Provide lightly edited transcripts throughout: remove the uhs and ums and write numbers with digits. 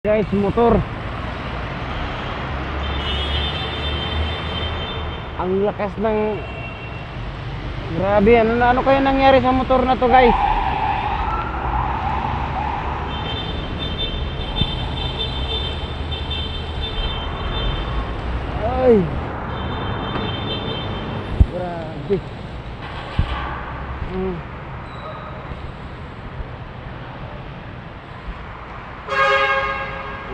Guys, motor. Ang lakas ng grabe, ano kaya nangyari sa motor na to, guys? Ay, grabe.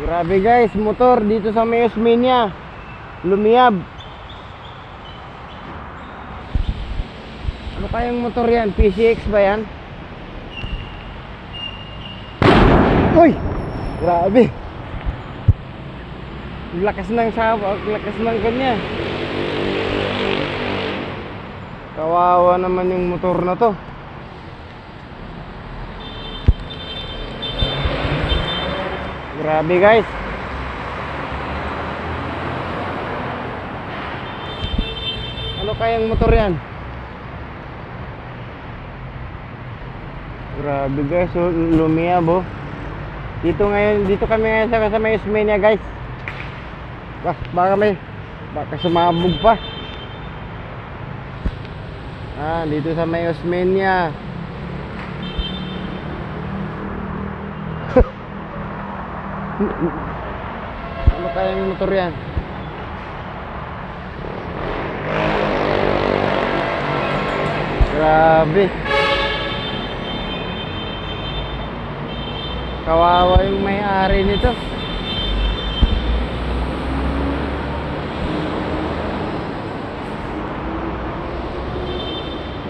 Grabe guys, motor dito sa may Osmeña lumiyab. Ano kayang motor yan? PCX ba yan? Uy! Grabe! Lakas ng sabak, lakas ng kanya. Kawawa naman yung motor na to. Grabe guys. Ano kayang motor yan? Grabe guys, lumiyab oh. Dito kami ngayon sa may Osmeña guys. Baka sumabog pa. Dito sa may Osmeña. Ano kayang motor yan? Grabe. Kawawa yung may-ari nito.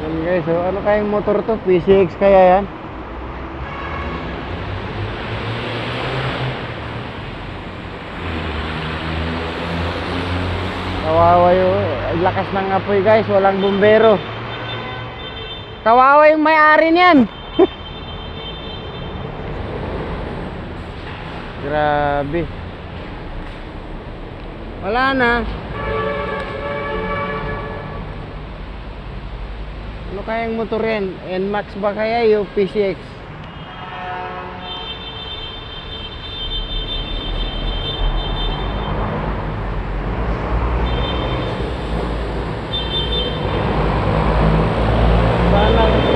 Yan guys, so ano kayang motor to? PCX kaya yan? Kawawa yung lakas ng apoy guys, walang bumbero. Kawawa yung may-ari niyan. Grabe. Wala na. Ano kayang motor yan? NMAX ba kaya yung PCX?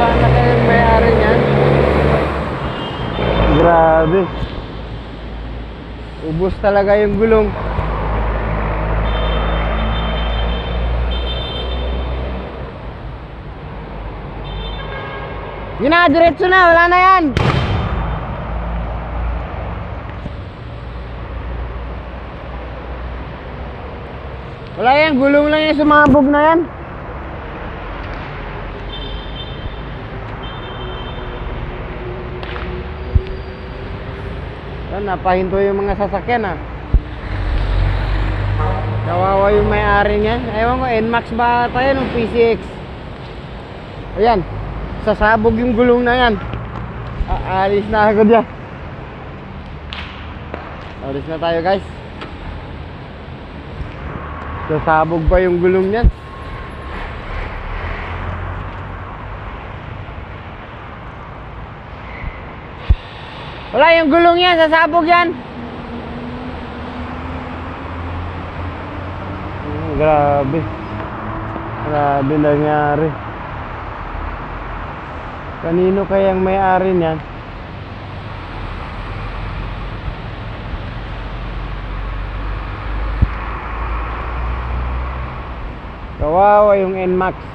Sana kayang may-ari niyan. Grabe. Ubos talaga yung gulong. Yun na, diretso na, wala na yan. Wala yan, gulong lang yung sumabog na yan. Napahinto yung mga sasakyan Kawawa yung may-ari niyan. Ewan ko, NMAX ba tayo ng PCX? Ayan, sasabog yung gulong na yan. Alis na ako dyan. Alis na tayo guys. Sasabog pa yung gulong niyan. Wala yung gulong yan, sasabog yan. Grabe. Grabe nangyari. Kanino kayang may-ari niyan? Kawawa yung NMAX.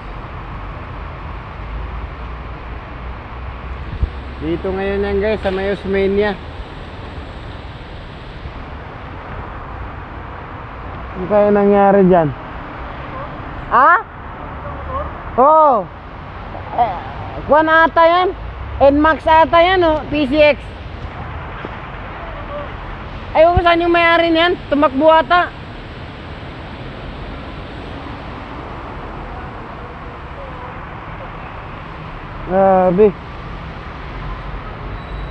Dito ngayon yan guys sa may Osmeña. Ano kaya nangyari dyan? Oo. Kuwan ata yan. NMAX ata yan PCX. Ayaw ko saan yung may-ari niyan. Tumakbo ata. Grabe.